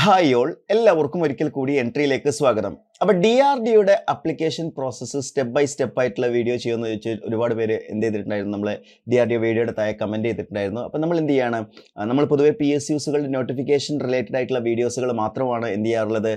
Hi all, എല്ലാവർക്കും ഒരിക്കൽ കൂടി എൻട്രിയിലേക്ക് സ്വാഗതം. അപ്പോൾ DRDOയുടെ application process step by step ആയിട്ടുള്ള വീഡിയോ ചെയ്യുമെന്ന് ചോദിച്ചാൽ ഒരുപാട് പേര് എന്ത് ചെയ്തിട്ടുണ്ടായിരുന്നു, നമ്മൾ DRDO വീഡിയോയുടെ താഴെ കമൻറ്റ് ചെയ്തിട്ടുണ്ടായിരുന്നു. അപ്പോൾ നമ്മൾ എന്ത് ചെയ്യാണ്, നമ്മൾ പൊതുവെ PSUസുകളുടെ നോട്ടിഫിക്കേഷൻ റിലേറ്റഡ് ആയിട്ടുള്ള വീഡിയോസുകൾ മാത്രമാണ് എന്ത് ചെയ്യാറുള്ളത്,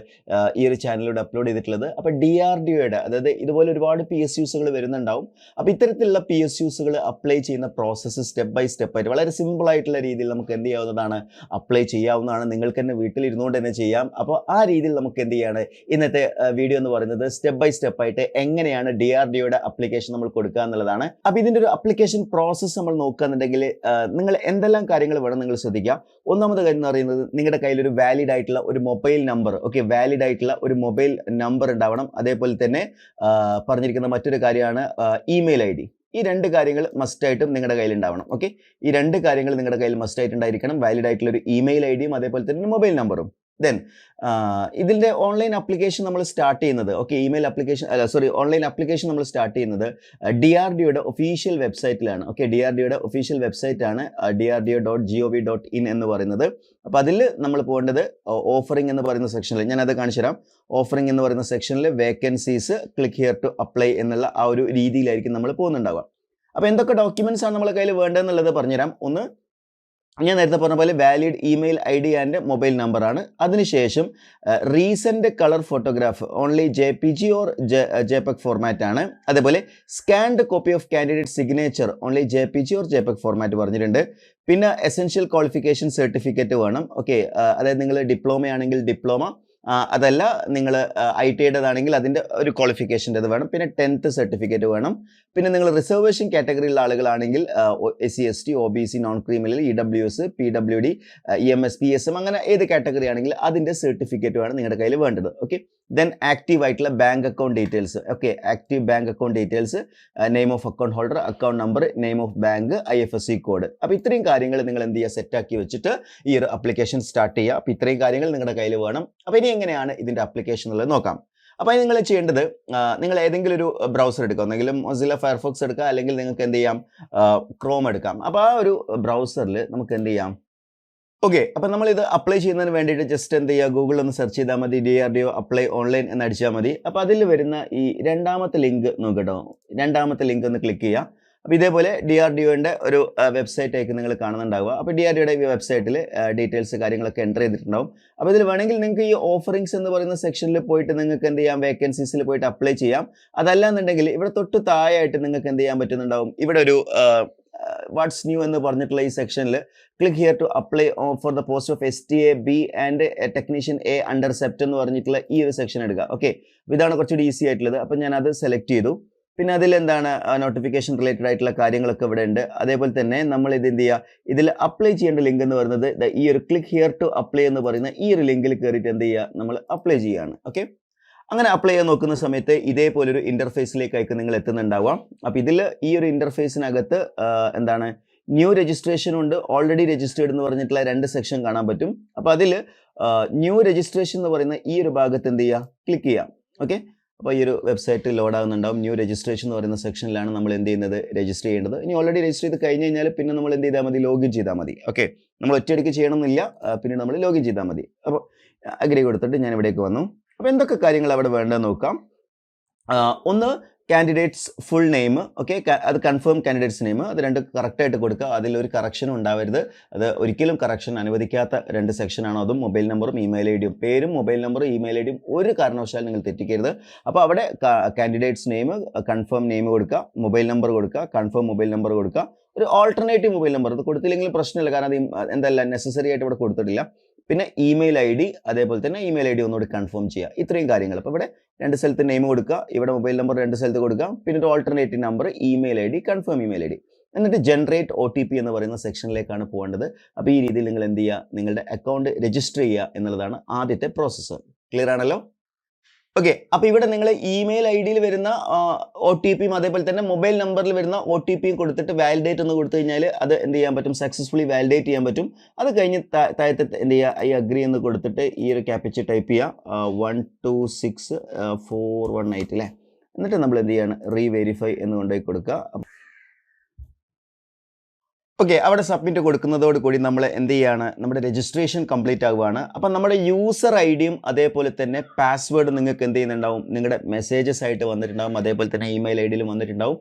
ഈ ഒരു ചാനലിലൂടെ അപ്ലോഡ് ചെയ്തിട്ടുള്ളത്. അപ്പോൾ DRDOയുടെ, അതായത് ഇതുപോലെ ഒരുപാട് PSUസുകൾ വരുന്നുണ്ടാവും. അപ്പോൾ ഇത്തരത്തിലുള്ള PSUസുകൾ അപ്ലൈ ചെയ്യുന്ന പ്രോസസ്സ് സ്റ്റെപ്പ് ബൈ സ്റ്റെപ്പ് ആയിട്ട് വളരെ സിമ്പിൾ ആയിട്ടുള്ള രീതിയിൽ നമുക്ക് എന്ത് ചെയ്യാവുന്നതാണ്, അപ്ലൈ ചെയ്യാവുന്നതാണ്. നിങ്ങൾക്ക് തന്നെ വീട്ടിലിരുന്നുകൊണ്ട് തന്നെ ചെയ്യാം. അപ്പോൾ ആ രീതിയിൽ നമുക്ക് എന്ത് ചെയ്യാണ്, ഇന്നത്തെ വീഡിയോ എന്ന് പറയുന്നത് സ്റ്റെപ്പ് ബൈ സ്റ്റെപ്പ് ആയിട്ട് എങ്ങനെയാണ് DRDOയുടെ അപ്ലിക്കേഷൻ നമ്മൾ കൊടുക്കുക എന്നുള്ളതാണ്. അപ്പോൾ ഇതിൻ്റെ ഒരു അപ്ലിക്കേഷൻ പ്രോസസ്സ് നമ്മൾ നോക്കുകയാണെന്നുണ്ടെങ്കിൽ നിങ്ങൾ എന്തെല്ലാം കാര്യങ്ങൾ വേണം നിങ്ങൾ ശ്രദ്ധിക്കുക. ഒന്നാമത്തെ കാര്യം എന്ന് പറയുന്നത്, നിങ്ങളുടെ കയ്യിൽ ഒരു വാലിഡ് ആയിട്ടുള്ള ഒരു മൊബൈൽ നമ്പർ, വാലിഡ് ആയിട്ടുള്ള ഒരു മൊബൈൽ നമ്പർ ഉണ്ടാവണം. അതേപോലെ തന്നെ പറഞ്ഞിരിക്കുന്ന മറ്റൊരു കാര്യമാണ് ഇമെയിൽ ID. ഈ രണ്ട് കാര്യങ്ങൾ മസ്റ്റായിട്ടും നിങ്ങളുടെ കയ്യിൽ ഉണ്ടാവണം. ഈ രണ്ട് കാര്യങ്ങൾ നിങ്ങളുടെ കയ്യിൽ മസ്റ്റായിട്ട് ഉണ്ടായിരിക്കണം. വാലിഡ് ആയിട്ടുള്ള ഒരു ഇമെയിൽ ID യും അതേപോലെ തന്നെ മൊബൈൽ നമ്പറും. ദെൻ ഇതിൻ്റെ ഓൺലൈൻ ആപ്ലിക്കേഷൻ നമ്മൾ സ്റ്റാർട്ട് ചെയ്യുന്നത്, ഓൺലൈൻ ആപ്ലിക്കേഷൻ നമ്മൾ സ്റ്റാർട്ട് ചെയ്യുന്നത് DRDOയുടെ ഒഫീഷ്യൽ വെബ്സൈറ്റിലാണ്. DRDOയുടെ ഒഫീഷ്യൽ വെബ്സൈറ്റാണ് drdo.gov.in എന്ന് പറയുന്നത്. അപ്പോൾ അതിൽ നമ്മൾ പോകേണ്ടത് ഓഫറിംഗ് എന്ന് പറയുന്ന സെക്ഷനിൽ, ഞാനത് കാണിച്ചു തരാം. ഓഫറിംഗ് എന്ന് പറയുന്ന സെക്ഷനിൽ vacancies, click here to apply എന്നുള്ള ആ ഒരു രീതിയിലായിരിക്കും നമ്മൾ പോകുന്നുണ്ടാവുക. അപ്പോൾ എന്തൊക്കെ ഡോക്യുമെൻറ്റ്സ് ആണ് നമ്മളെ കയ്യിൽ വേണ്ടതെന്നുള്ളത് പറഞ്ഞുതരാം. ഒന്ന്, ഞാൻ നേരത്തെ പറഞ്ഞ പോലെ valid email ID and mobile നമ്പറാണ്. അതിനുശേഷം recent colour photograph, only JPG or JPEG format ആണ്. അതേപോലെ scanned copy of candidate signature, only JPG or JPEG format പറഞ്ഞിട്ടുണ്ട്. പിന്നെ എസെൻഷ്യൽ ക്വാളിഫിക്കേഷൻ സർട്ടിഫിക്കറ്റ് വേണം. അതായത് നിങ്ങൾ ഡിപ്ലോമ ആണെങ്കിൽ ഡിപ്ലോമ, അതല്ല നിങ്ങൾ ITയുടേതാണെങ്കിൽ അതിൻ്റെ ഒരു ക്വാളിഫിക്കേഷൻ്റെ അത് വേണം. പിന്നെ 10th സർട്ടിഫിക്കറ്റ് വേണം. പിന്നെ നിങ്ങൾ റിസർവേഷൻ കാറ്റഗറിയിലുള്ള ആളുകളാണെങ്കിൽ SC ST OBC non creamy layer EWS PWD EMS PSM അങ്ങനെ ഏത് കാറ്റഗറി ആണെങ്കിൽ അതിൻ്റെ സർട്ടിഫിക്കറ്റ് വേണം നിങ്ങളുടെ കയ്യിൽ വേണ്ടത്. ദെൻ ആക്റ്റീവ് ആയിട്ടുള്ള bank account details. Active bank account details, name of account holder, account number, name of bank, IFSC code. അപ്പോൾ ഇത്രയും കാര്യങ്ങൾ നിങ്ങൾ എന്ത് ചെയ്യുക, സെറ്റാക്കി വെച്ചിട്ട് ഈ ഒരു അപ്ലിക്കേഷൻ സ്റ്റാർട്ട് ചെയ്യുക. അപ്പോൾ ഇത്രയും കാര്യങ്ങൾ നിങ്ങളുടെ കയ്യിൽ വേണം. അപ്പോൾ ഇനി എങ്ങനെയാണ് ഇതിൻ്റെ അപ്ലിക്കേഷൻ എന്നുള്ളത് നോക്കാം. അപ്പോൾ നിങ്ങൾ ചെയ്യേണ്ടത്, നിങ്ങൾ ഏതെങ്കിലും ഒരു ബ്രൗസർ എടുക്കുക, ഒന്നെങ്കിലും Mozilla Firefox എടുക്കുക, അല്ലെങ്കിൽ നിങ്ങൾക്ക് എന്ത് ചെയ്യാം, Chrome എടുക്കാം. അപ്പോൾ ആ ഒരു ബ്രൗസറിൽ നമുക്ക് എന്ത് ചെയ്യാം, അപ്പോൾ നമ്മളിത് അപ്ലൈ ചെയ്യുന്നതിന് വേണ്ടിയിട്ട് ജസ്റ്റ് എന്ത് ചെയ്യുക, ഗൂഗിളിൽ ഒന്ന് സെർച്ച് ചെയ്താൽ മതി, DRDO അപ്ലൈ ഓൺലൈൻ എന്ന് അടിച്ചാൽ മതി. അപ്പോൾ അതിൽ വരുന്ന ഈ രണ്ടാമത്തെ ലിങ്ക് നോക്കട്ടോ, രണ്ടാമത്തെ ലിങ്ക് ഒന്ന് ക്ലിക്ക് ചെയ്യുക. അപ്പോൾ ഇതേപോലെ DRDOയുടെ ഒരു വെബ്സൈറ്റ് ആയിരിക്കും നിങ്ങൾ കാണുന്നുണ്ടാവുക. അപ്പോൾ DRDOയുടെ ഈ വെബ്സൈറ്റിൽ ഡീറ്റെയിൽസ് കാര്യങ്ങളൊക്കെ എൻ്റർ ചെയ്തിട്ടുണ്ടാവും. അപ്പോൾ ഇതിൽ വേണമെങ്കിൽ നിങ്ങൾക്ക് ഈ ഓഫറിങ്സ് എന്ന് പറയുന്ന സെക്ഷനിൽ പോയിട്ട് നിങ്ങൾക്ക് എന്ത് ചെയ്യാം, വേക്കൻസീസിൽ പോയിട്ട് അപ്ലൈ ചെയ്യാം. അതല്ലാന്നുണ്ടെങ്കിൽ ഇവിടെ തൊട്ട് താഴെയായിട്ട് നിങ്ങൾക്ക് എന്ത് ചെയ്യാൻ പറ്റുന്നുണ്ടാവും, ഇവിടെ ഒരു വാട്ട്സ് ന്യൂ എന്ന് പറഞ്ഞിട്ടുള്ള ഈ സെക്ഷനിൽ click here to apply for the post of STA B and technician A under sept എന്ന് പറഞ്ഞിട്ടുള്ള ഈ ഒരു സെക്ഷൻ എടുക്കുക. ഇതാണ് കുറച്ചുകൂടി ഈസി ആയിട്ടുള്ളത്. അപ്പോൾ ഞാൻ അത് സെലക്ട് ചെയ്തു. പിന്നെ അതിൽ എന്താണ്, നോട്ടിഫിക്കേഷൻ റിലേറ്റഡ് ആയിട്ടുള്ള കാര്യങ്ങളൊക്കെ ഇവിടെ ഉണ്ട്. അതേപോലെ തന്നെ നമ്മൾ ഇത് എന്ത് ചെയ്യുക, ഇതിൽ അപ്ലൈ ചെയ്യേണ്ട ലിങ്ക് എന്ന് പറയുന്നത് ഈ ഒരു ക്ലിക്ക് ഹിയർ ടു അപ്ലൈ എന്ന് പറയുന്ന ഈ ഒരു ലിങ്കിൽ കയറിയിട്ട് എന്ത് ചെയ്യുക, നമ്മൾ അപ്ലൈ ചെയ്യുകയാണ്. അങ്ങനെ അപ്ലൈ ചെയ്യാൻ നോക്കുന്ന സമയത്ത് ഇതേപോലൊരു ഇൻ്റർഫേസിലേക്കായിരിക്കും നിങ്ങൾ എത്തുന്നുണ്ടാവുക. അപ്പോൾ ഇതിൽ ഈ ഒരു ഇൻ്റർഫേസിനകത്ത് എന്താണ്, ന്യൂ രജിസ്ട്രേഷൻ ഉണ്ട്, ഓൾറെഡി രജിസ്റ്റേർഡ് എന്ന് പറഞ്ഞിട്ടുള്ള രണ്ട് സെക്ഷൻ കാണാൻ പറ്റും. അപ്പോൾ അതിൽ ന്യൂ രജിസ്ട്രേഷൻ എന്ന് പറയുന്ന ഈ ഒരു ഭാഗത്ത് എന്ത് ചെയ്യുക, ക്ലിക്ക് ചെയ്യാം. അപ്പോൾ ഈ ഒരു വെബ്സൈറ്റ് ലോഡ് ആകുന്നുണ്ടാവും. ന്യൂ രജിസ്ട്രേഷൻ എന്ന് പറയുന്ന സെക്ഷനിലാണ് നമ്മൾ എന്ത് ചെയ്യുന്നത്, രജിസ്റ്റർ ചെയ്യേണ്ടത്. ഇനി ഓൾറെഡി രജിസ്റ്റർ ചെയ്ത് കഴിഞ്ഞ് കഴിഞ്ഞാൽ പിന്നെ നമ്മൾ എന്ത് ചെയ്താൽ മതി, ലോഗിൻ ചെയ്താൽ മതി. നമ്മൾ ഒറ്റയടിക്ക് ചെയ്യണമെന്നില്ല, പിന്നെ നമ്മൾ ലോഗിൻ ചെയ്താൽ മതി. അപ്പോൾ അഗ്രി കൊടുത്തിട്ട് ഞാൻ ഇവിടേക്ക് വന്നു. അപ്പോൾ എന്തൊക്കെ കാര്യങ്ങൾ അവിടെ വേണ്ടതെന്ന് നോക്കാം. ഒന്ന്, കാൻഡിഡേറ്റ്സ് ഫുൾ നെയിം. അത് കൺഫേം കാൻഡിഡേറ്റ്സ് നെയിം, അത് രണ്ട് കറക്റ്റായിട്ട് കൊടുക്കുക. അതിലൊരു കറക്ഷനും ഉണ്ടാവരുത്. അത് ഒരിക്കലും കറക്ഷൻ അനുവദിക്കാത്ത രണ്ട് സെക്ഷനാണ്. അതും മൊബൈൽ നമ്പറും ഇമെയിൽ ID യും, പേരും മൊബൈൽ നമ്പറും ഇമെയിൽ ID യും ഒരു കാരണവശാലും നിങ്ങൾ തെറ്റിക്കരുത്. അപ്പോൾ അവിടെ കാൻഡിഡേറ്റ്സ് നെയിം, കൺഫേം നെയിം കൊടുക്കുക, മൊബൈൽ നമ്പർ കൊടുക്കുക, കൺഫേം മൊബൈൽ നമ്പർ കൊടുക്കുക. ഒരു ഓൾട്ടർനേറ്റീവ് മൊബൈൽ നമ്പർ അത് കൊടുത്തില്ലെങ്കിലും പ്രശ്നമില്ല, കാരണം അത് എന്തല്ല നെസസറി ആയിട്ട് ഇവിടെ കൊടുത്തിട്ടില്ല. പിന്നെ ഇമെയിൽ ID, അതേപോലെ തന്നെ ഇമെയിൽ ID ഒന്നുകൂടി കൺഫേം ചെയ്യുക. ഇത്രയും കാര്യങ്ങൾ. അപ്പോൾ ഇവിടെ രണ്ട് സ്ഥലത്ത് നെയിം കൊടുക്കുക, ഇവിടെ മൊബൈൽ നമ്പർ രണ്ട് സ്ഥലത്ത് കൊടുക്കുക, പിന്നെ ഒരു alternative number, email ID, confirm email ID. എന്നിട്ട് ജനറേറ്റ് OTP എന്ന് പറയുന്ന സെക്ഷനിലേക്കാണ് പോകേണ്ടത്. അപ്പോൾ ഈ രീതിയിൽ നിങ്ങൾ എന്ത് ചെയ്യുക, നിങ്ങളുടെ അക്കൗണ്ട് രജിസ്റ്റർ ചെയ്യുക എന്നുള്ളതാണ് ആദ്യത്തെ പ്രോസസ്സ്. ക്ലിയർ ആണല്ലോ? അപ്പോൾ ഇവിടെ നിങ്ങൾ ഇമെയിൽ IDയിൽ വരുന്ന OTP യും അതേപോലെ തന്നെ മൊബൈൽ നമ്പറിൽ വരുന്ന OTP യും കൊടുത്തിട്ട് വാലിഡേറ്റ് ഒന്ന് കൊടുത്തു കഴിഞ്ഞാൽ അത് എന്ത് ചെയ്യാൻ പറ്റും, സക്സസ്ഫുള്ളി വാലിഡേറ്റ് ചെയ്യാൻ പറ്റും. അത് കഴിഞ്ഞ് താഴത്തെ എന്ത് ചെയ്യുക, ഐ അഗ്രി എന്ന് കൊടുത്തിട്ട് ഈ ഒരു ക്യാപ്ച ടൈപ്പ് ചെയ്യുക, 126418 അല്ലേ. എന്നിട്ട് നമ്മൾ എന്ത് ചെയ്യാണ്, റീവെരിഫൈ എന്ന് കൊണ്ടുപോയി കൊടുക്കുക. ഓക്കെ, അവിടെ സബ്മിറ്റ് കൊടുക്കുന്നതോട് കൂടി നമ്മൾ എന്ത് ചെയ്യാണ്, നമ്മുടെ രജിസ്ട്രേഷൻ കംപ്ലീറ്റ് ആവുകയാണ്. അപ്പം നമ്മുടെ യൂസർ ഐ ഡിയും അതേപോലെ തന്നെ പാസ്വേഡ് നിങ്ങൾക്ക് എന്ത് ചെയ്യുന്നുണ്ടാവും, നിങ്ങളുടെ മെസ്സേജസ് ആയിട്ട് വന്നിട്ടുണ്ടാവും, അതേപോലെ തന്നെ ഇമെയിൽ ഐ ഡിയിലും വന്നിട്ടുണ്ടാവും,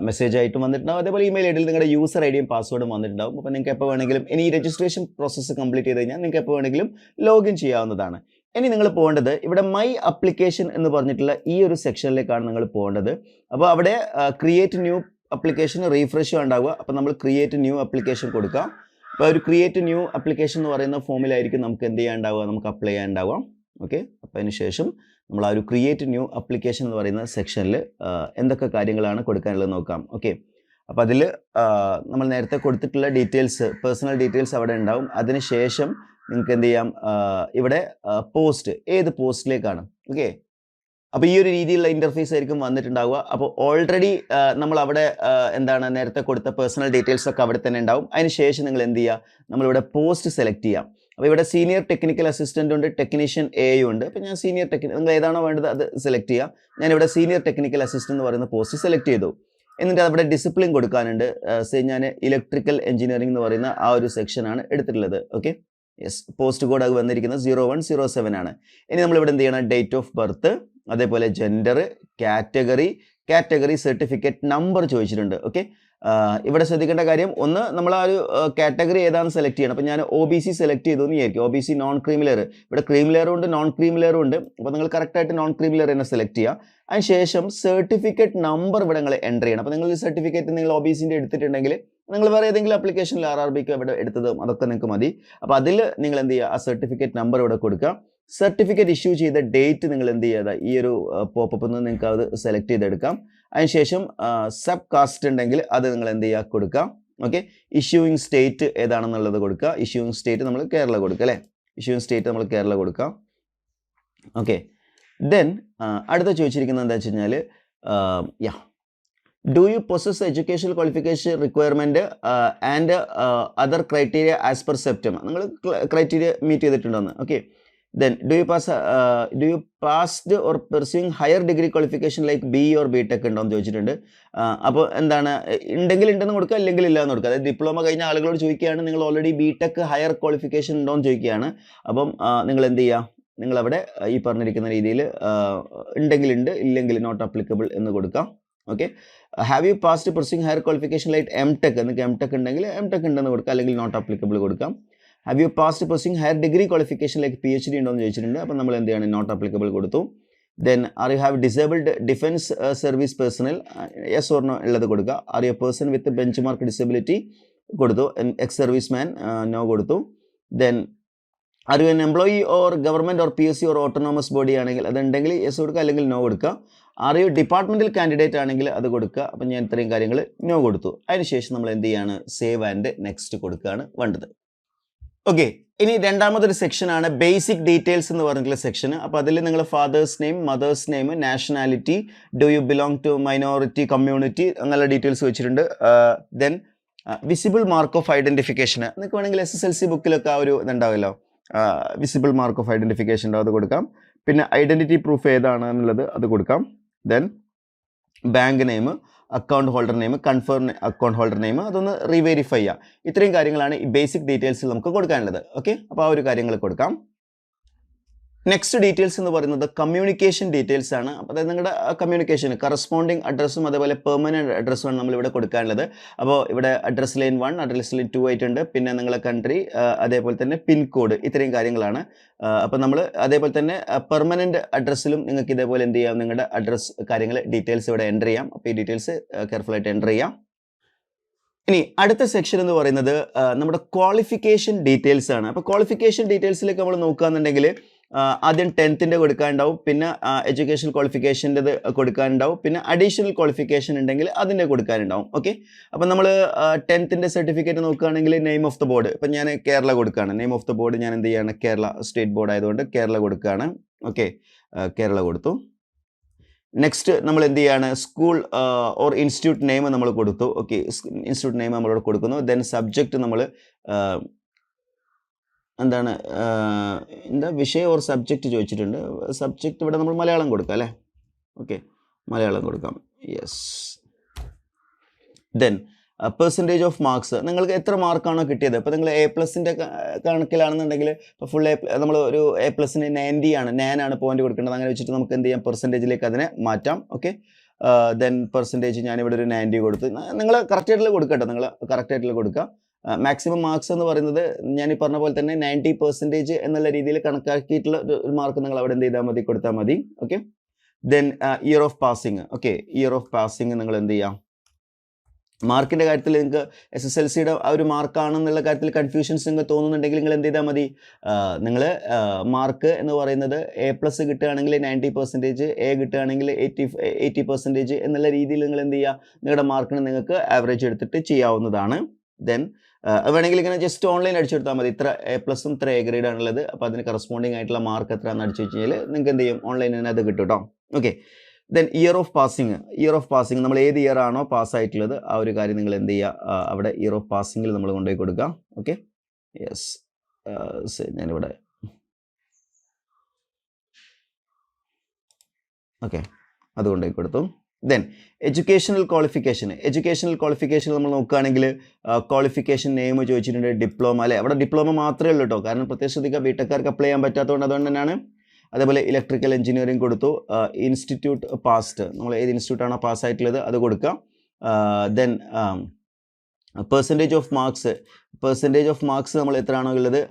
മെസ്സേജ് ആയിട്ടും വന്നിട്ടുണ്ടാവും, അതേപോലെ ഇമെയിൽ ഐ ഡിയിൽ നിങ്ങളുടെ യൂസർ ഐ ഡിയും പാസ്വേഡും വന്നിട്ടുണ്ടാവും. അപ്പോൾ നിങ്ങൾക്ക് എപ്പോൾ വേണമെങ്കിലും ഇനി ഈ രജിസ്ട്രേഷൻ പ്രോസസ്സ് കംപ്ലീറ്റ് ചെയ്ത് കഴിഞ്ഞാൽ നിങ്ങൾക്ക് എപ്പോൾ വേണമെങ്കിലും ലോഗിൻ ചെയ്യാവുന്നതാണ്. ഇനി നിങ്ങൾ പോകേണ്ടത് ഇവിടെ മൈ അപ്ലിക്കേഷൻ എന്ന് പറഞ്ഞിട്ടുള്ള ഈ ഒരു സെക്ഷനിലേക്കാണ് നിങ്ങൾ പോകേണ്ടത്. അപ്പോൾ അവിടെ ക്രിയേറ്റ് ന്യൂ അപ്ലിക്കേഷൻ റീഫ്രഷ് ഉണ്ടാവുക. അപ്പോൾ നമ്മൾ ക്രിയേറ്റ് ന്യൂ അപ്ലിക്കേഷൻ കൊടുക്കാം. അപ്പോൾ ഒരു ക്രിയേറ്റ് ന്യൂ അപ്ലിക്കേഷൻ എന്ന് പറയുന്ന ഫോമിലായിരിക്കും നമുക്ക് എന്ത് ചെയ്യാനുണ്ടാവുക, നമുക്ക് അപ്ലൈ ചെയ്യാനുണ്ടാവുക. ഓക്കെ, അപ്പോൾ അതിന് ശേഷം നമ്മൾ ആ ഒരു ക്രിയേറ്റ് ന്യൂ അപ്ലിക്കേഷൻ എന്ന് പറയുന്ന സെക്ഷനിൽ എന്തൊക്കെ കാര്യങ്ങളാണ് കൊടുക്കാനുള്ളത് നോക്കാം. ഓക്കെ, അപ്പോൾ അതിൽ നമ്മൾ നേരത്തെ കൊടുത്തിട്ടുള്ള ഡീറ്റെയിൽസ്, പേഴ്സണൽ ഡീറ്റെയിൽസ് അവിടെ ഉണ്ടാവും. അതിനുശേഷം നിങ്ങൾക്ക് എന്ത് ചെയ്യാം, ഇവിടെ പോസ്റ്റ്, ഏത് പോസ്റ്റിലേക്കാണ്. ഓക്കെ, അപ്പോൾ ഈ ഒരു രീതിയിലുള്ള ഇൻ്റർഫേസ് ആയിരിക്കും വന്നിട്ടുണ്ടാവുക. അപ്പോൾ ഓൾറെഡി നമ്മൾ അവിടെ എന്താണ് നേരത്തെ കൊടുത്ത പേഴ്സണൽ ഡീറ്റെയിൽസ് ഒക്കെ അവിടെ തന്നെ ഉണ്ടാവും. അതിന് ശേഷം നിങ്ങൾ എന്ത് ചെയ്യുക, നമ്മളിവിടെ പോസ്റ്റ് സെലക്ട് ചെയ്യാം. അപ്പോൾ ഇവിടെ സീനിയർ ടെക്നിക്കൽ അസിസ്റ്റൻ്റ് ഉണ്ട്, ടെക്നീഷ്യൻ എയും ഉണ്ട്. അപ്പോൾ ഞാൻ സീനിയർ നിങ്ങൾ ഏതാണോ വേണ്ടത് അത് സെലക്ട് ചെയ്യുക. ഞാനിവിടെ സീനിയർ ടെക്നിക്കൽ അസിസ്റ്റൻ്റ് എന്ന് പറയുന്ന പോസ്റ്റ് സെലക്ട് ചെയ്തു. എന്നിട്ട് അവിടെ ഡിസിപ്ലിൻ കൊടുക്കാനുണ്ട്. ഞാൻ ഇലക്ട്രിക്കൽ എഞ്ചിനീയറിംഗ് എന്ന് പറയുന്ന ആ ഒരു സെക്ഷനാണ് എടുത്തിട്ടുള്ളത്. ഓക്കെ, യെസ്, പോസ്റ്റ് കോഡ് അത് വന്നിരിക്കുന്നത് 0107 ആണ്. ഇനി നമ്മളിവിടെ എന്ത് ചെയ്യണം, ഡേറ്റ് ഓഫ് ബർത്ത്, അതേപോലെ ജെൻഡർ, കാറ്റഗറി, സർട്ടിഫിക്കറ്റ് നമ്പർ ചോദിച്ചിട്ടുണ്ട്. ഓക്കെ, ഇവിടെ ശ്രദ്ധിക്കേണ്ട കാര്യം, ഒന്ന് നമ്മൾ ആ ഒരു കാറ്റഗറി ഏതാണെന്ന് സെലക്ട് ചെയ്യണം. അപ്പോൾ ഞാൻ OBC സെലക്ട് ചെയ്തു എന്ന് വിചാരിക്കും, OBC നോൺ ക്രീമിലെയർ. ഇവിടെ ക്രീമിലെയറും ഉണ്ട് നോൺ ക്രീമിലെയറും ഉണ്ട്. അപ്പോൾ നിങ്ങൾ കറക്റ്റായിട്ട് നോൺ ക്രീമിലെയർ തന്നെ സെലക്ട് ചെയ്യുക. അതിനുശേഷം സർട്ടിഫിക്കറ്റ് നമ്പർ ഇവിടെ നിങ്ങൾ എൻ്റർ ചെയ്യണം. അപ്പോൾ നിങ്ങൾ ഈ സർട്ടിഫിക്കറ്റ് നിങ്ങൾ OBCൻ്റെ എടുത്തിട്ടുണ്ടെങ്കിൽ നിങ്ങൾ വേറെ ഏതെങ്കിലും ആപ്ലിക്കേഷനിൽ RRBക്ക് ഇവിടെ എടുത്തതും അതൊക്കെ നിങ്ങൾക്ക് മതി. അപ്പോൾ അതിൽ നിങ്ങൾ എന്ത് ചെയ്യുക, ആ സർട്ടിഫിക്കറ്റ് നമ്പർ ഇവിടെ കൊടുക്കുക. സർട്ടിഫിക്കറ്റ് ഇഷ്യൂ ചെയ്ത ഡേറ്റ് നിങ്ങൾ എന്ത് ചെയ്യുക, ഈ ഒരു പോപ്പപ്പ് നിന്ന് നിങ്ങൾക്ക് അത് സെലക്ട് ചെയ്തെടുക്കാം. അതിനുശേഷം സബ് കാസ്റ്റ് ഉണ്ടെങ്കിൽ അത് നിങ്ങൾ എന്ത് ചെയ്യുക, കൊടുക്കുക. ഓക്കെ, ഇഷ്യൂയിങ് സ്റ്റേറ്റ് ഏതാണെന്നുള്ളത് കൊടുക്കുക. ഇഷ്യൂയിങ് സ്റ്റേറ്റ് നമ്മൾ കേരള കൊടുക്കുക അല്ലേ, ഇഷ്യൂയിങ് സ്റ്റേറ്റ് നമ്മൾ കേരള കൊടുക്കാം. ഓക്കെ, ദെൻ അടുത്ത ചോദിച്ചിരിക്കുന്നത് എന്താ വെച്ച് കഴിഞ്ഞാൽ, do you possess educational qualification requirement and other criteria as per septum, നിങ്ങൾ ക്രൈറ്റീരിയ മീറ്റ് ചെയ്തിട്ടുണ്ടെന്ന്. Okay, then do you passed or pursuing higher degree qualification like BE or BTech ഉണ്ടോയെന്ന് ചോദിച്ചിട്ടുണ്ട്. അപ്പോൾ എന്താണ്, ഉണ്ടെങ്കിൽ ഉണ്ടെന്ന് കൊടുക്കുക, അല്ലെങ്കിൽ ഇല്ല എന്ന് കൊടുക്കുക. അതായത് ഡിപ്ലോമ കഴിഞ്ഞ ആളുകളോട് ചോദിക്കുകയാണ്, നിങ്ങൾ ഓൾറെഡി BTech ഹയർ ക്വാളിഫിക്കേഷൻ ഉണ്ടോയെന്ന് ചോദിക്കുകയാണ്. അപ്പം നിങ്ങൾ എന്ത് ചെയ്യുക, നിങ്ങളവിടെ ഈ പറഞ്ഞിരിക്കുന്ന രീതിയിൽ ഉണ്ടെങ്കിൽ ഉണ്ട്, ഇല്ലെങ്കിൽ നോട്ട് അപ്ലിക്കബിൾ എന്ന് കൊടുക്കാം. Okay, have you passed pursuing higher qualification like MTech, നിങ്ങൾക്ക് MTech ഉണ്ടെങ്കിൽ MTech ഉണ്ടെന്ന് കൊടുക്കുക, അല്ലെങ്കിൽ നോട്ട് അപ്ലിക്കബിൾ കൊടുക്കാം. Have you passed pursuing higher degree qualification like PhD ഉണ്ടോയെന്ന് ചോദിച്ചിട്ടുണ്ട്. അപ്പോൾ നമ്മൾ എന്ത് ചെയ്യണം, നോട്ട് അപ്ലിക്കബിൾ കൊടുത്തു. Then are you have disabled defence service personnel, yes or no ഉള്ളത് കൊടുക്കുക. Are you person with benchmark disability കൊടുത്തു. എക്സ് സർവീസ് മാൻ നോ കൊടുത്തു. Then are U N employee or government or PSC or autonomous body ആണെങ്കിൽ അതുണ്ടെങ്കിൽ yes കൊടുക്കുക, അല്ലെങ്കിൽ no കൊടുക്കുക. Are U departmental candidate ആണെങ്കിൽ അത് കൊടുക്കുക. അപ്പം ഞാൻ ഇത്രയും കാര്യങ്ങൾ നോ കൊടുത്തു. അതിനുശേഷം നമ്മൾ എന്ത് ചെയ്യാണ്, സേവ് ആൻഡ് നെക്സ്റ്റ് കൊടുക്കുകയാണ് വേണ്ടത്. ഓക്കെ, ഇനി രണ്ടാമതൊരു സെക്ഷനാണ് ബേസിക് ഡീറ്റെയിൽസ് എന്ന് പറഞ്ഞിട്ടുള്ള സെക്ഷൻ. അപ്പോൾ അതിൽ നിങ്ങൾ father's name, mother's name, nationality, do you belong to minority community, അങ്ങനെയുള്ള ഡീറ്റെയിൽസ് വെച്ചിട്ടുണ്ട്. Then visible mark of identification, നിങ്ങൾക്ക് വേണമെങ്കിൽ SSLC ബുക്കിലൊക്കെ ആ ഒരു ഇതുണ്ടാവുമല്ലോ, വിസിബിൾ മാർക്ക് ഓഫ് ഐഡൻറ്റിഫിക്കേഷൻ ഉണ്ടാവും, അത് കൊടുക്കാം. പിന്നെ ഐഡൻറ്റിറ്റി പ്രൂഫ് ഏതാണ് എന്നുള്ളത് അത് കൊടുക്കാം. Then bank name, account holder name, confirm account holder name, അതൊന്ന് റീവെരിഫൈ ചെയ്യാം. ഇത്രയും കാര്യങ്ങളാണ് ഈ ബേസിക് ഡീറ്റെയിൽസിൽ നമുക്ക് കൊടുക്കാനുള്ളത്. ഓക്കെ, അപ്പോൾ ആ ഒരു കാര്യങ്ങൾ കൊടുക്കാം. നെക്സ്റ്റ് ഡീറ്റെയിൽസ് എന്ന് പറയുന്നത് കമ്മ്യൂണിക്കേഷൻ ഡീറ്റെയിൽസ് ആണ്. അപ്പോൾ അതായത് നിങ്ങളുടെ കമ്മ്യൂണിക്കേഷൻ കറസ്പോണ്ടിങ് അഡ്രസ്സും അതേപോലെ പെർമനൻറ്റ് അഡ്രസ്സുമാണ് നമ്മളിവിടെ കൊടുക്കാനുള്ളത്. അപ്പോൾ ഇവിടെ അഡ്രസ് ലൈൻ 1, അഡ്രസ് ലൈൻ 2 ആയിട്ടുണ്ട്. പിന്നെ നിങ്ങളുടെ കൺട്രി, അതേപോലെ തന്നെ പിൻ കോഡ്, ഇത്രയും കാര്യങ്ങളാണ്. അപ്പോൾ നമ്മൾ അതേപോലെ തന്നെ പെർമനൻറ്റ് അഡ്രസ്സിലും നിങ്ങൾക്ക് ഇതേപോലെ എന്ത് ചെയ്യാം, നിങ്ങളുടെ അഡ്രസ്സ് കാര്യങ്ങൾ ഡീറ്റെയിൽസ് ഇവിടെ എൻ്റർ ചെയ്യാം. അപ്പോൾ ഈ ഡീറ്റെയിൽസ് കെയർഫുള്ളായിട്ട് എൻ്റർ ചെയ്യാം. ഇനി അടുത്ത സെക്ഷൻ എന്ന് പറയുന്നത് നമ്മുടെ ക്വാളിഫിക്കേഷൻ ഡീറ്റെയിൽസ് ആണ്. അപ്പോൾ ക്വാളിഫിക്കേഷൻ ഡീറ്റെയിൽസിലേക്ക് നമ്മൾ നോക്കുകയാണെന്നുണ്ടെങ്കിൽ ആദ്യം 10th കൊടുക്കാനുണ്ടാവും, പിന്നെ എഡ്യൂക്കേഷൻ ക്വാളിഫിക്കേഷൻ്റെത് കൊടുക്കാനുണ്ടാവും, പിന്നെ അഡീഷണൽ ക്വാളിഫിക്കേഷൻ ഉണ്ടെങ്കിൽ അതിൻ്റെ കൊടുക്കാനുണ്ടാവും. ഓക്കെ, അപ്പം നമ്മൾ 10th സർട്ടിഫിക്കറ്റ് നോക്കുകയാണെങ്കിൽ നെയിം ഓഫ് ദ ബോർഡ്, ഇപ്പം ഞാൻ കേരള കൊടുക്കുകയാണ്. നെയിം ഓഫ് ദ ബോർഡ് ഞാൻ എന്ത് ചെയ്യാണ്, കേരള സ്റ്റേറ്റ് ബോർഡ് ആയതുകൊണ്ട് കേരള കൊടുക്കുകയാണ്. ഓക്കെ, കേരള കൊടുത്തു. നെക്സ്റ്റ് നമ്മൾ എന്ത് ചെയ്യാണ്, സ്കൂൾ ഓർ ഇൻസ്റ്റിറ്റ്യൂട്ട് നെയിം നമ്മൾ കൊടുത്തു. ഓക്കെ, ഇൻസ്റ്റിറ്റ്യൂട്ട് നെയിം നമ്മളോട് കൊടുക്കുന്നു. ദെൻ സബ്ജക്റ്റ് നമ്മൾ എന്താണ്, എന്താ വിഷയം ഓർ സബ്ജക്റ്റ് ചോദിച്ചിട്ടുണ്ട്. സബ്ജക്റ്റ് ഇവിടെ നമ്മൾ മലയാളം കൊടുക്കാം അല്ലേ. ഓക്കെ, മലയാളം കൊടുക്കാം. Yes. Then percentage of marks നിങ്ങൾക്ക് എത്ര മാർക്കാണോ കിട്ടിയത്. ഇപ്പോൾ നിങ്ങൾ A+ൻ്റെ കണക്കിലാണെന്നുണ്ടെങ്കിൽ ഇപ്പോൾ ഫുൾ നമ്മൾ ഒരു A+ന് 90 ആണ്, 9 ആണ് പോയിന്റ് കൊടുക്കേണ്ടത്. അങ്ങനെ വെച്ചിട്ട് നമുക്ക് എന്ത് ചെയ്യാം, പെർസെൻറ്റേജിലേക്ക് അതിനെ മാറ്റാം. ഓക്കെ, ദെൻ പെർസെൻറ്റേജ് ഞാനിവിടെ ഒരു 90 കൊടുത്ത്. നിങ്ങൾ കറക്റ്റായിട്ടുള്ള കൊടുക്കട്ടോ, നിങ്ങൾ കറക്റ്റായിട്ടുള്ള കൊടുക്കുക. മാക്സിമം മാർക്സ് എന്ന് പറയുന്നത് ഞാൻ ഈ പറഞ്ഞ പോലെ തന്നെ 90% എന്നുള്ള രീതിയിൽ കണക്കാക്കിയിട്ടുള്ള ഒരു മാർക്ക് നിങ്ങൾ അവിടെ എന്ത് ചെയ്താൽ മതി, കൊടുത്താൽ മതി. Okay, then year of passing. Okay, year of passing നിങ്ങൾ എന്ത് ചെയ്യാം, മാർക്കിൻ്റെ കാര്യത്തിൽ നിങ്ങൾക്ക് SSLCയുടെ ആ ഒരു മാർക്കാണെന്നുള്ള കാര്യത്തിൽ കൺഫ്യൂഷൻസ് നിങ്ങൾക്ക് തോന്നുന്നുണ്ടെങ്കിൽ നിങ്ങൾ എന്ത് ചെയ്താൽ മതി, നിങ്ങൾ മാർക്ക് എന്ന് പറയുന്നത് A+ കിട്ടുകയാണെങ്കിൽ 90%, A കിട്ടുകയാണെങ്കിൽ 80% എന്നുള്ള രീതിയിൽ നിങ്ങൾ എന്ത് ചെയ്യുക, നിങ്ങളുടെ മാർക്കിന് നിങ്ങൾക്ക് ആവറേജ് എടുത്തിട്ട് ചെയ്യാവുന്നതാണ്. ദെൻ വേണമെങ്കിൽ ഇങ്ങനെ ജസ്റ്റ് ഓൺലൈൻ അടിച്ചെടുത്താൽ മതി, ഇത്ര A+ഉം ഇത്ര A ഗ്രേഡാണുള്ളത്, അപ്പോൾ അതിന് കറസ്പോണ്ടിങ് ആയിട്ടുള്ള മാർക്ക് എത്രയാണെന്ന് അടിച്ചു വെച്ച് കഴിഞ്ഞാൽ നിങ്ങൾക്ക് എന്ത് ചെയ്യും, ഓൺലൈനിൽ തന്നെ അത് കിട്ടും കേട്ടോ. Okay, then year of passing. Year of passing നമ്മൾ ഏത് ഇയർ ആണോ പാസ്സായിട്ടുള്ളത് ആ ഒരു കാര്യം നിങ്ങൾ എന്ത് ചെയ്യുക, അവിടെ ഇയർ ഓഫ് പാസിങ്ങിൽ നമ്മൾ കൊണ്ടുപോയി കൊടുക്കുക. ഓക്കെ, യെസ്, ഞാനിവിടെ ഓക്കെ അത് കൊണ്ടുപോയി കൊടുത്തു. ദെൻ എഡ്യൂക്കേഷണൽ ക്വാളിഫിക്കേഷൻ നമ്മൾ നോക്കുകയാണെങ്കിൽ ക്വാളിഫിക്കേഷൻ നെയിം ചോദിച്ചിട്ടുണ്ട്, ഡിപ്ലോമ അല്ലേ. അവിടെ ഡിപ്ലോമ മാത്രമേ ഉള്ളൂ കേട്ടോ, കാരണം പ്രത്യേകിച്ച് ശ്രദ്ധിക്കുക, ബിടെക്കാർക്ക് അപ്ലൈ ചെയ്യാൻ പറ്റാത്തതുകൊണ്ട്, അതുകൊണ്ട് തന്നെയാണ്. അതേപോലെ ഇലക്ട്രിക്കൽ എഞ്ചിനീയറിംഗ് കൊടുത്തു. ഇൻസ്റ്റിറ്റ്യൂട്ട് പാസ്ഡ്, നമ്മൾ ഏത് ഇൻസ്റ്റിറ്റ്യൂട്ടാണോ പാസ്സായിട്ടുള്ളത് അത് കൊടുക്കുക. ദെൻ പെർസെൻറ്റേജ് ഓഫ് മാർക്സ് നമ്മൾ എത്രയാണോ ഉള്ളത്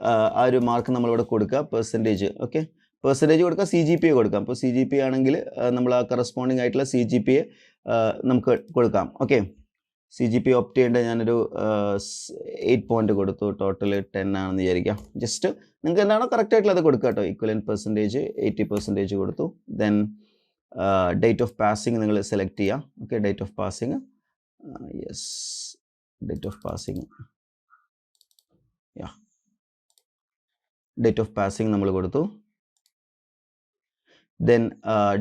ആ ഒരു മാർക്ക് നമ്മളിവിടെ കൊടുക്കുക, പെർസെൻറ്റേജ്. ഓക്കെ, പെർസെൻറ്റേജ് കൊടുക്കുക, CGPA കൊടുക്കാം. ഇപ്പോൾ CGPA ആണെങ്കിൽ നമ്മൾ ആ കറസ്പോണ്ടിങ് ആയിട്ടുള്ള CGPA നമുക്ക് കൊടുക്കാം. ഓക്കെ, CGPA ഓപ്റ്റ് ചെയ്യേണ്ടത് ഞാനൊരു 8 പോയിന്റ് കൊടുത്തു, ടോട്ടൽ 10 ആണെന്ന് വിചാരിക്കാം. ജസ്റ്റ് നിങ്ങൾക്ക് എന്താണോ കറക്റ്റ് ആയിട്ടുള്ള അത് കൊടുക്കുക കേട്ടോ. ഈക്വലൻറ്റ് പെർസെൻറ്റേജ് 80% കൊടുത്തു. ദെൻ ഡേറ്റ് ഓഫ് പാസിങ് നിങ്ങൾ സെലക്ട് ചെയ്യാം. Okay, date of passing, yes, date of passing, date of passing നമ്മൾ കൊടുത്തു. ദെൻ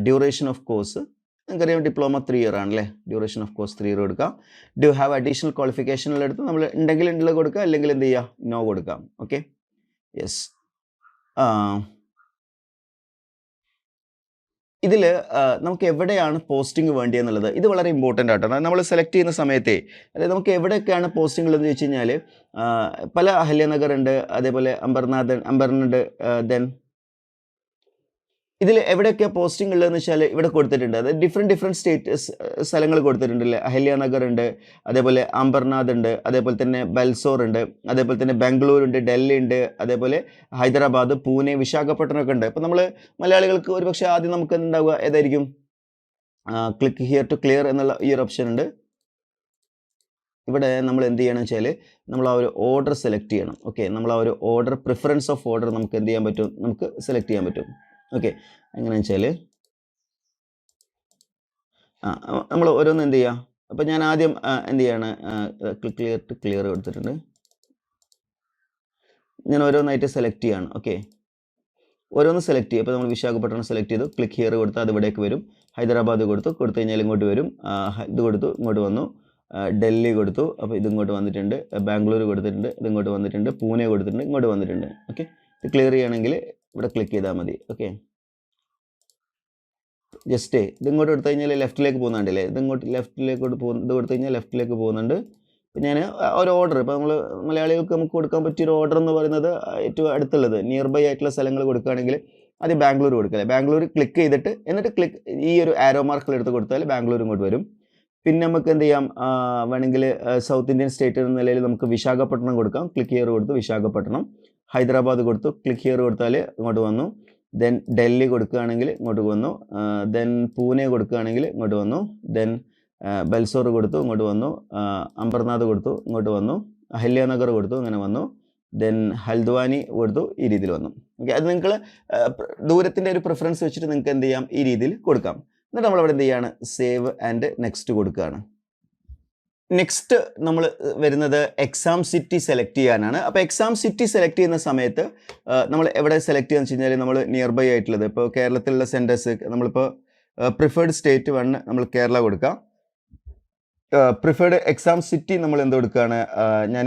ഡ്യൂറേഷൻ ഓഫ് കോഴ്സ് നിങ്ങൾക്കറിയാം, ഡിപ്ലോമ 3 ഇയർ ആണല്ലേ, ഡ്യൂറേഷൻ ഓഫ് കോഴ്സ് 3 ഇയർ കൊടുക്കാം. ഡു ഹാവ് അഡീഷണൽ ക്വാളിഫിക്കേഷനുള്ള എടുത്ത് നമ്മൾ ഉണ്ടെങ്കിൽ ഉള്ളത് കൊടുക്കുക, അല്ലെങ്കിൽ എന്ത് ചെയ്യുക, നോ കൊടുക്കാം. Okay, yes. ഇതിൽ നമുക്ക് എവിടെയാണ് പോസ്റ്റിംഗ് വേണ്ടിയെന്നുള്ളത് ഇത് വളരെ ഇമ്പോർട്ടൻ്റ് ആട്ടോ. നമ്മൾ സെലക്ട് ചെയ്യുന്ന സമയത്തെ, അതായത് നമുക്ക് എവിടെയൊക്കെയാണ് പോസ്റ്റിംഗ് ഉള്ളതെന്ന് ചോദിച്ചു കഴിഞ്ഞാൽ പല അഹല്യനഗർ ഉണ്ട്, അതേപോലെ അംബർനുണ്ട്. ദെൻ ഇതിൽ എവിടെയൊക്കെയാണ് പോസ്റ്റിംഗ് ഉള്ളതെന്ന് വെച്ചാൽ ഇവിടെ കൊടുത്തിട്ടുണ്ട്. അതായത് ഡിഫറെൻറ്റ് സ്റ്റേറ്റ് സ്ഥലങ്ങൾ കൊടുത്തിട്ടുണ്ടല്ലേ. അഹല്യനഗർ ഉണ്ട്, അതേപോലെ അംബർനാഥ് ഉണ്ട്, അതേപോലെ തന്നെ ബൽസോർ ഉണ്ട്, അതേപോലെ തന്നെ ബാംഗ്ലൂർ ഉണ്ട്, ഡൽഹി ഉണ്ട്, അതേപോലെ ഹൈദരാബാദ്, പൂനെ, വിശാഖപട്ടണം ഒക്കെ ഉണ്ട്. അപ്പോൾ നമ്മൾ മലയാളികൾക്ക് ഒരുപക്ഷെ ആദ്യം നമുക്ക് ഉണ്ടാവുക ഏതായിരിക്കും, ക്ലിക്ക് ഹിയർ ടു ക്ലിയർ എന്നുള്ള ഈ ഒരു ഓപ്ഷൻ ഉണ്ട്. ഇവിടെ നമ്മൾ എന്ത് ചെയ്യണം വെച്ചാൽ നമ്മൾ ആ ഒരു ഓർഡർ സെലക്ട് ചെയ്യണം. ഓക്കെ, നമ്മൾ ആ ഒരു ഓർഡർ, പ്രിഫറൻസ് ഓഫ് ഓർഡർ നമുക്ക് എന്ത് ചെയ്യാൻ പറ്റും, നമുക്ക് സെലക്ട് ചെയ്യാൻ പറ്റും. ഓക്കെ, എങ്ങനെയാണെന്ന് വെച്ചാൽ നമ്മൾ ഓരോന്ന് എന്ത് ചെയ്യുക. അപ്പോൾ ഞാൻ ആദ്യം എന്ത് ചെയ്യാണ്, ക്ലിയർ ടു ക്ലിയർ കൊടുത്തിട്ടുണ്ട്. ഞാൻ ഓരോന്നായിട്ട് സെലക്ട് ചെയ്യാണ്. ഓക്കെ, ഓരോന്ന് സെലക്ട് ചെയ്യും. അപ്പോൾ നമ്മൾ വിശാഖപട്ടണം സെലക്ട് ചെയ്തു, ക്ലിക്ക് ഹിയർ കൊടുത്താൽ അത് ഇവിടേക്ക് വരും. ഹൈദരാബാദ് കൊടുത്തു കഴിഞ്ഞാൽ ഇങ്ങോട്ട് വരും. ഇത് കൊടുത്തു, ഇങ്ങോട്ട് വന്നു. ഡൽഹി കൊടുത്തു, അപ്പോൾ ഇതിങ്ങോട്ട് വന്നിട്ടുണ്ട്. ബാംഗ്ലൂർ കൊടുത്തിട്ടുണ്ട്, ഇതിങ്ങോട്ട് വന്നിട്ടുണ്ട്. പൂനെ കൊടുത്തിട്ടുണ്ട്, ഇങ്ങോട്ട് വന്നിട്ടുണ്ട്. ഓക്കെ, ഇത് ക്ലിയർ ചെയ്യണമെങ്കിൽ ഇവിടെ ക്ലിക്ക് ചെയ്താൽ മതി. ഓക്കെ, ജസ്റ്റ് ഇതിങ്ങോട്ട് എടുത്തു കഴിഞ്ഞാൽ ലെഫ്റ്റിലേക്ക് പോകുന്നുണ്ടല്ലേ, ഇതിങ്ങോട്ട് ലെഫ്റ്റിലേക്ക് ഇത് കൊടുത്തു കഴിഞ്ഞാൽ ലെഫ്റ്റിലേക്ക് പോകുന്നുണ്ട്. ഇപ്പം ഞാൻ ഒരു ഓർഡർ, ഇപ്പോൾ നമ്മൾ മലയാളികൾക്ക് നമുക്ക് കൊടുക്കാൻ പറ്റിയൊരു ഓർഡർ എന്ന് പറയുന്നത് ഏറ്റവും അടുത്തുള്ളത് നിയർ ബൈ ആയിട്ടുള്ള സ്ഥലങ്ങൾ കൊടുക്കുകയാണെങ്കിൽ ആദ്യം ബാംഗ്ലൂർ കൊടുക്കുക. ബാംഗ്ലൂർ ക്ലിക്ക് ചെയ്തിട്ട് എന്നിട്ട് ഈ ഒരു ആരോ മാർക്കിൽ എടുത്ത് കൊടുത്താൽ ബാംഗ്ലൂർ ഇങ്ങോട്ട് വരും. പിന്നെ നമുക്ക് എന്ത് ചെയ്യാം, വേണമെങ്കിൽ സൗത്ത് ഇന്ത്യൻ സ്റ്റേറ്റ് എന്ന നിലയിൽ നമുക്ക് വിശാഖപട്ടണം കൊടുക്കാം. ക്ലിക്ക് ഹിയർ കൊടുത്തു വിശാഖപട്ടണം. ഹൈദരാബാദ് കൊടുത്തു, ക്ലിക്ക് ഹിയർ കൊടുത്താൽ ഇങ്ങോട്ട് വന്നു. ദെൻ ഡൽഹി കൊടുക്കുകയാണെങ്കിൽ ഇങ്ങോട്ട് വന്നു. ദെൻ പൂനെ കൊടുക്കുകയാണെങ്കിൽ ഇങ്ങോട്ട് വന്നു. ദെൻ ബൽസോർ കൊടുത്തു, ഇങ്ങോട്ട് വന്നു. അംബർനാഥ് കൊടുത്തു, ഇങ്ങോട്ട് വന്നു. അഹല്യനഗർ കൊടുത്തു, ഇങ്ങനെ വന്നു. ദെൻ ഹൽദ്വാനി കൊടുത്തു, ഈ രീതിയിൽ വന്നു. ഓക്കെ, അത് നിങ്ങൾ ദൂരത്തിൻ്റെ ഒരു പ്രിഫറൻസ് വെച്ചിട്ട് നിങ്ങൾക്ക് എന്ത് ചെയ്യാം, ഈ രീതിയിൽ കൊടുക്കാം. എന്നിട്ട് നമ്മളവിടെ എന്ത് ചെയ്യാണ്, സേവ് ആൻഡ് നെക്സ്റ്റ് കൊടുക്കുകയാണ്. നെക്സ്റ്റ് നമ്മൾ വരുന്നത് എക്സാം സിറ്റി സെലക്ട് ചെയ്യാനാണ്. അപ്പോൾ എക്സാം സിറ്റി സെലക്ട് ചെയ്യുന്ന സമയത്ത് നമ്മൾ എവിടെ സെലക്ട് ചെയ്യുക വെച്ച് കഴിഞ്ഞാൽ നമ്മൾ നിയർ ബൈ ആയിട്ടുള്ളത്, ഇപ്പോൾ കേരളത്തിലുള്ള സെൻറ്റേഴ്സ് നമ്മളിപ്പോൾ പ്രിഫേർഡ് സ്റ്റേറ്റ് 1 നമ്മൾ കേരള കൊടുക്കാം. പ്രിഫേർഡ് എക്സാം സിറ്റി നമ്മൾ എന്ത് കൊടുക്കുകയാണ്, ഞാൻ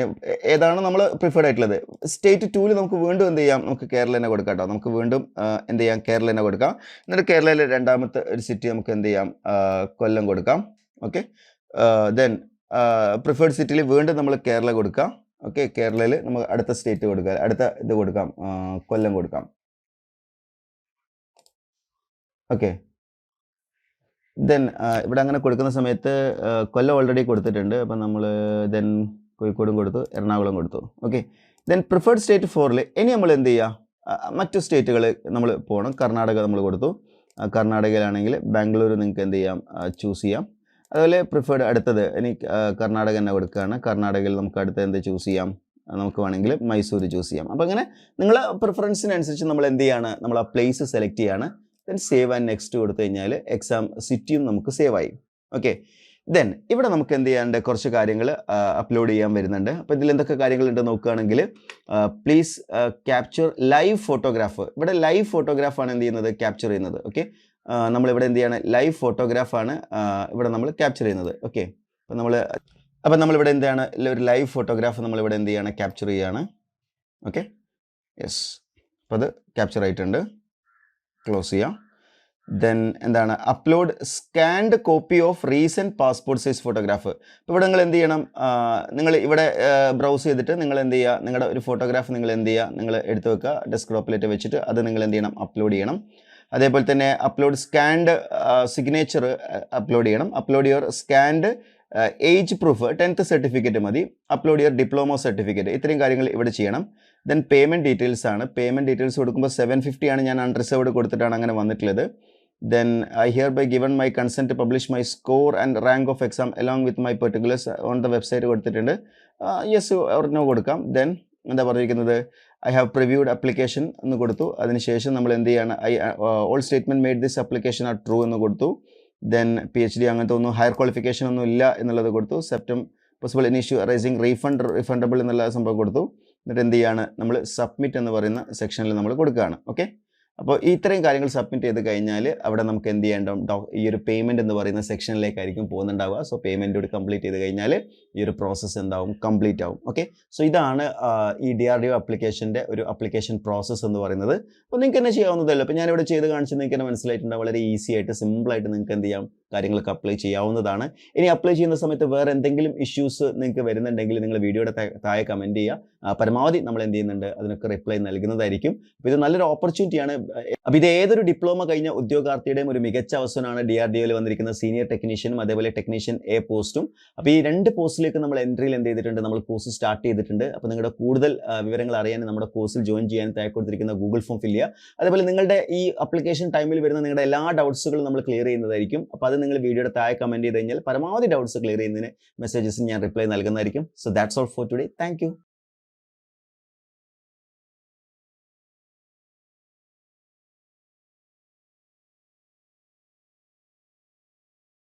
ഏതാണ് നമ്മൾ പ്രിഫേർഡ് ആയിട്ടുള്ളത്. സ്റ്റേറ്റ് 2 നമുക്ക് വീണ്ടും എന്ത് ചെയ്യാം, നമുക്ക് കേരള തന്നെ കൊടുക്കാം കേട്ടോ. നമുക്ക് വീണ്ടും എന്ത് ചെയ്യാം, കേരള തന്നെ കൊടുക്കാം. എന്നിട്ട് കേരളയിലെ രണ്ടാമത്തെ ഒരു സിറ്റി നമുക്ക് എന്ത് ചെയ്യാം, കൊല്ലം കൊടുക്കാം. ഓക്കെ, ദെൻ പ്രിഫേർഡ് സിറ്റിയിൽ വീണ്ടും നമ്മൾ കേരള കൊടുക്കാം. ഓക്കെ, കേരളയിൽ നമുക്ക് അടുത്ത സ്റ്റേറ്റ് കൊടുക്കാം, അടുത്ത ഇത് കൊടുക്കാം, കൊല്ലം കൊടുക്കാം. ഓക്കെ, ദെൻ ഇവിടെ അങ്ങനെ കൊടുക്കുന്ന സമയത്ത് കൊല്ലം ഓൾറെഡി കൊടുത്തിട്ടുണ്ട്. അപ്പം നമ്മൾ ദെൻ കോഴിക്കോടും കൊടുത്തു, എറണാകുളം കൊടുത്തു. ഓക്കെ, ദെൻ പ്രിഫേർഡ് സ്റ്റേറ്റ് 4ൽ ഇനി നമ്മൾ എന്ത് ചെയ്യുക, മറ്റു സ്റ്റേറ്റുകൾ നമ്മൾ പോകണം. കർണാടക നമ്മൾ കൊടുത്തു. കർണാടകയിലാണെങ്കിൽ ബാംഗ്ലൂർ നിങ്ങൾക്ക് എന്ത് ചെയ്യാം, ചൂസ് ചെയ്യാം. അതുപോലെ പ്രിഫേർഡ് അടുത്തത് ഇനി കർണാടക തന്നെ കൊടുക്കുകയാണ്. കർണാടകയിൽ നമുക്ക് അടുത്ത് എന്ത് ചൂസ് ചെയ്യാം, നമുക്ക് വേണമെങ്കിൽ മൈസൂർ ചൂസ് ചെയ്യാം. അപ്പോൾ അങ്ങനെ നിങ്ങളെ പ്രിഫറൻസിനനുസരിച്ച് നമ്മൾ എന്ത് ചെയ്യാണ്, നമ്മൾ ആ പ്ലേസ് സെലക്ട് ചെയ്യാണ്. ദെൻ സേവ് ആൻഡ് നെക്സ്റ്റ് കൊടുത്തു കഴിഞ്ഞാൽ എക്സാം സിറ്റിയും നമുക്ക് സേവ് ആയി. ഓക്കെ, ദെൻ ഇവിടെ നമുക്ക് എന്ത് ചെയ്യാണ്ട് കുറച്ച് കാര്യങ്ങൾ അപ്ലോഡ് ചെയ്യാൻ വരുന്നുണ്ട്. അപ്പോൾ ഇതിൽ എന്തൊക്കെ കാര്യങ്ങളുണ്ട് നോക്കുകയാണെങ്കിൽ, പ്ലീസ് ക്യാപ്ചർ ലൈവ് ഫോട്ടോഗ്രാഫ്. ഇവിടെ ലൈവ് ഫോട്ടോഗ്രാഫാണ് എന്ത് ചെയ്യുന്നത്, ക്യാപ്ചർ ചെയ്യുന്നത്. ഓക്കെ, നമ്മളിവിടെ എന്ത് ചെയ്യാണ്, ലൈവ് ഫോട്ടോഗ്രാഫാണ് ഇവിടെ നമ്മൾ ക്യാപ്ചർ ചെയ്യുന്നത്. ഓക്കെ, അപ്പോൾ നമ്മളിവിടെ എന്താണ്, ഒരു ലൈവ് ഫോട്ടോഗ്രാഫ് നമ്മളിവിടെ എന്ത് ചെയ്യാണ്, ക്യാപ്ചർ ചെയ്യുകയാണ്. ഓക്കെ, യെസ്, അപ്പോൾ അത് ക്യാപ്ചർ ആയിട്ടുണ്ട്. ക്ലോസ് ചെയ്യാം. ദെൻ എന്താണ്, upload scanned copy of recent passport size photograph. അപ്പോൾ ഇവിടെ നിങ്ങൾ എന്ത് ചെയ്യണം, നിങ്ങൾ ഇവിടെ ബ്രൗസ് ചെയ്തിട്ട് നിങ്ങൾ എന്ത് ചെയ്യുക, നിങ്ങളുടെ ഒരു ഫോട്ടോഗ്രാഫ് നിങ്ങൾ എന്ത് ചെയ്യുക, നിങ്ങൾ എടുത്ത് വെക്കുക, ഡെസ്ക്ടോപ്പിലേക്ക് വെച്ചിട്ട് അത് നിങ്ങൾ എന്ത് ചെയ്യണം, അപ്ലോഡ് ചെയ്യണം. അതേപോലെ തന്നെ അപ്ലോഡ് സ്കാൻഡ് സിഗ്നേച്ചർ അപ്ലോഡ് ചെയ്യണം. Upload your scanned age proof, 10th certificate മതി. Upload your diploma certificate. ഇത്രയും കാര്യങ്ങൾ ഇവിടെ ചെയ്യണം. ദെൻ പേയ്മെൻറ്റ് ഡീറ്റെയിൽസ് ആണ്. പേയ്മെൻറ്റ് ഡീറ്റെയിൽസ് കൊടുക്കുമ്പോൾ 750 ആണ് ഞാൻ അൺറിസർവ്ഡ് കൊടുത്തിട്ടാണ് അങ്ങനെ വന്നിട്ടുള്ളത്. Then I hereby given my consent publish my score and rank of exam along with my particulars on the website കൊടുത്തിട്ടുണ്ട്. യെസ് ഓർ നോ കൊടുക്കാം. ദെൻ എന്താ പറഞ്ഞിരിക്കുന്നത്, ഐ ഹാവ് പ്രിവ്യൂഡ് അപ്ലിക്കേഷൻ എന്ന് കൊടുത്തു. അതിനുശേഷം നമ്മൾ എന്ത് ചെയ്യാണ്, all statement made this application are true എന്ന് കൊടുത്തു. ദെൻ PhD അങ്ങനത്തെ ഒന്നും ഹയർ ക്വാളിഫിക്കേഷൻ ഒന്നും ഇല്ല എന്നുള്ളത് കൊടുത്തു. Possible in issue raising refundable എന്നുള്ള സംഭവം കൊടുത്തു. എന്നിട്ട് എന്ത് ചെയ്യാണ്, നമ്മൾ സബ്മിറ്റ് എന്ന് പറയുന്ന സെക്ഷനിൽ നമ്മൾ കൊടുക്കുകയാണ്. ഓക്കെ, അപ്പോൾ ഇത്രയും കാര്യങ്ങൾ സബ്മിറ്റ് ചെയ്ത് കഴിഞ്ഞാൽ അവിടെ നമുക്ക് എന്ത് ചെയ്യേണ്ട, ഈ ഒരു പേയ്മെൻറ്റ് എന്ന് പറയുന്ന സെക്ഷനിലേക്കായിരിക്കും പോകുന്നുണ്ടാവുക. സോ പേയ്മെൻറ്റ് കൂടി കംപ്ലീറ്റ് ചെയ്ത് കഴിഞ്ഞാൽ ഈ ഒരു പ്രോസസ്സ് എന്താവും, കംപ്ലീറ്റ് ആവും. ഓക്കെ, സോ ഇതാണ് ഈ DRDO ആപ്ലിക്കേഷൻ്റെ ഒരു ആപ്ലിക്കേഷൻ പ്രോസസ്സ് എന്ന് പറയുന്നത്. അപ്പോൾ നിങ്ങൾക്ക് തന്നെ ചെയ്യാവുന്നതല്ല. അപ്പോൾ ഞാനിവിടെ ചെയ്ത് കാണിച്ച് നിങ്ങൾക്ക് തന്നെ മനസ്സിലായിട്ടുണ്ടാവും. വളരെ ഈസി ആയിട്ട് സിമ്പിളായിട്ട് നിങ്ങൾക്ക് എന്ത് ചെയ്യാം, കാര്യങ്ങളൊക്കെ അപ്ലൈ ചെയ്യാവുന്നതാണ്. ഇനി അപ്ലൈ ചെയ്യുന്ന സമയത്ത് വേറെ എന്തെങ്കിലും ഇഷ്യൂസ് നിങ്ങൾക്ക് വരുന്നുണ്ടെങ്കിൽ നിങ്ങൾ വീഡിയോയുടെ താഴെ കമൻറ്റ് ചെയ്യുക. പരമാവധി നമ്മൾ എന്ത് ചെയ്യുന്നുണ്ട്, അതിനൊക്കെ റിപ്ലൈ നൽകുന്നതായിരിക്കും. അപ്പോൾ ഇത് നല്ലൊരു ഓപ്പർച്യൂണിറ്റിയാണ്. അപ്പോൾ ഇത് ഏതൊരു ഡിപ്ലോമ കഴിഞ്ഞ ഉദ്യോഗാർത്ഥിയുടെയും ഒരു മികച്ച അവസരമാണ് DRDOയിൽ വന്നിരിക്കുന്ന സീനിയർ ടെക്നീഷ്യനും അതേപോലെ ടെക്നീഷ്യൻ A പോസ്റ്റും. അപ്പോൾ ഈ 2 പോസ്റ്റിലേക്ക് നമ്മൾ എൻട്രിയിൽ എന്ത് ചെയ്തിട്ടുണ്ട്, നമ്മൾ കോഴ്സ് സ്റ്റാർട്ട് ചെയ്തിട്ടുണ്ട്. അപ്പോൾ നിങ്ങളുടെ കൂടുതൽ വിവരങ്ങൾ അറിയാൻ നമ്മുടെ കോഴ്സിൽ ജോയിൻ ചെയ്യാൻ താഴെ കൊടുത്തിരിക്കുന്ന ഗൂഗിൾ ഫോം ഫില്ല് ചെയ്യുക. അതേപോലെ നിങ്ങളുടെ ഈ അപ്ലിക്കേഷൻ ടൈമിൽ വരുന്ന നിങ്ങളുടെ എല്ലാ ഡൗട്ട്സുകളും നമ്മൾ ക്ലിയർ ചെയ്യുന്നതായിരിക്കും. അപ്പോൾ അത് നിങ്ങൾ വീഡിയോയുടെ താഴെ കമൻറ്റ് ചെയ്ത് കഴിഞ്ഞാൽ പരമാവധി ഡൗട്ട്സ് ക്ലിയർ ചെയ്യുന്നതിന് മെസ്സേജസ് ഞാൻ റിപ്ലൈ നൽകുന്നതായിരിക്കും. So that's all for today. Thank U.